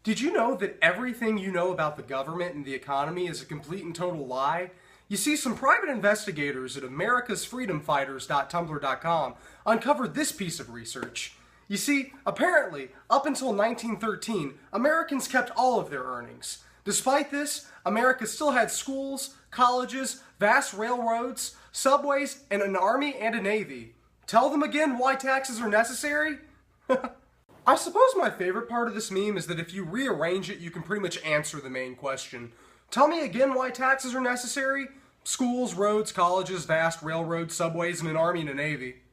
Did you know that everything you know about the government and the economy is a complete and total lie? You see, some private investigators at americasfreedomfighters.tumblr.com uncovered this piece of research. You see, apparently, up until 1913, Americans kept all of their earnings. Despite this, America still had schools, colleges, vast railroads, subways, and an army and a navy. Tell them again why taxes are necessary? I suppose my favorite part of this meme is that if you rearrange it, you can pretty much answer the main question. Tell me again why taxes are necessary? Schools, roads, colleges, vast railroads, subways, and an army and a navy.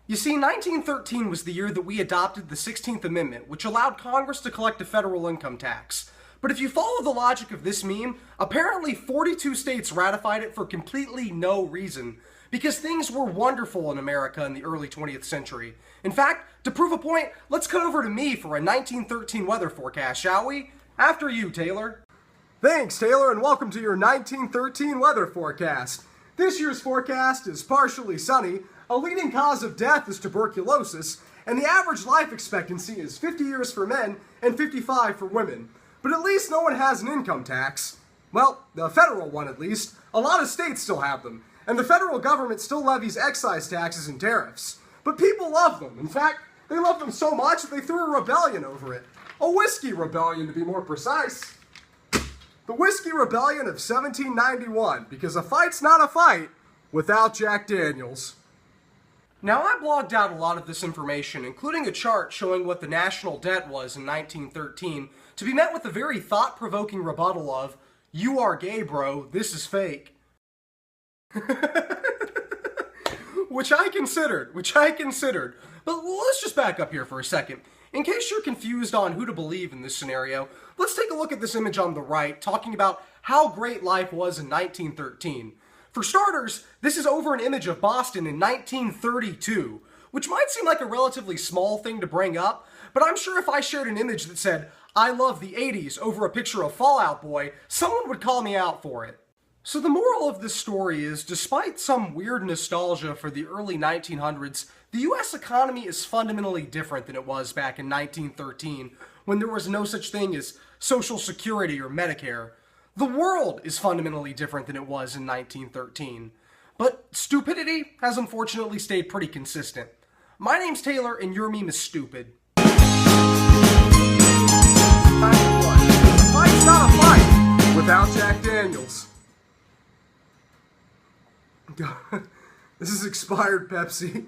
You see, 1913 was the year that we adopted the 16th Amendment, which allowed Congress to collect a federal income tax. But if you follow the logic of this meme, apparently 42 states ratified it for completely no reason, because things were wonderful in America in the early 20th century. In fact, to prove a point, let's cut over to me for a 1913 weather forecast, shall we? After you, Taylor. Thanks, Taylor, and welcome to your 1913 weather forecast. This year's forecast is partially sunny, a leading cause of death is tuberculosis, and the average life expectancy is 50 years for men and 55 for women. But at least no one has an income tax. Well, the federal one at least. A lot of states still have them, and the federal government still levies excise taxes and tariffs. But people love them. In fact, they love them so much that they threw a rebellion over it. A whiskey rebellion, to be more precise. The Whiskey Rebellion of 1791, because a fight's not a fight without Jack Daniels. Now, I blogged out a lot of this information, including a chart showing what the national debt was in 1913, to be met with the very thought-provoking rebuttal of, "You are gay, bro, this is fake." Which I considered. But let's just back up here for a second. In case you're confused on who to believe in this scenario, let's take a look at this image on the right, talking about how great life was in 1913. For starters, this is over an image of Boston in 1932, which might seem like a relatively small thing to bring up, but I'm sure if I shared an image that said, "I love the 80s" over a picture of Fall Out Boy, someone would call me out for it. So the moral of this story is, despite some weird nostalgia for the early 1900s, the US economy is fundamentally different than it was back in 1913, when there was no such thing as Social Security or Medicare. The world is fundamentally different than it was in 1913. But stupidity has unfortunately stayed pretty consistent. My name's Taylor, and your meme is stupid. Fight's not a fight without Jack Daniels. This is expired Pepsi.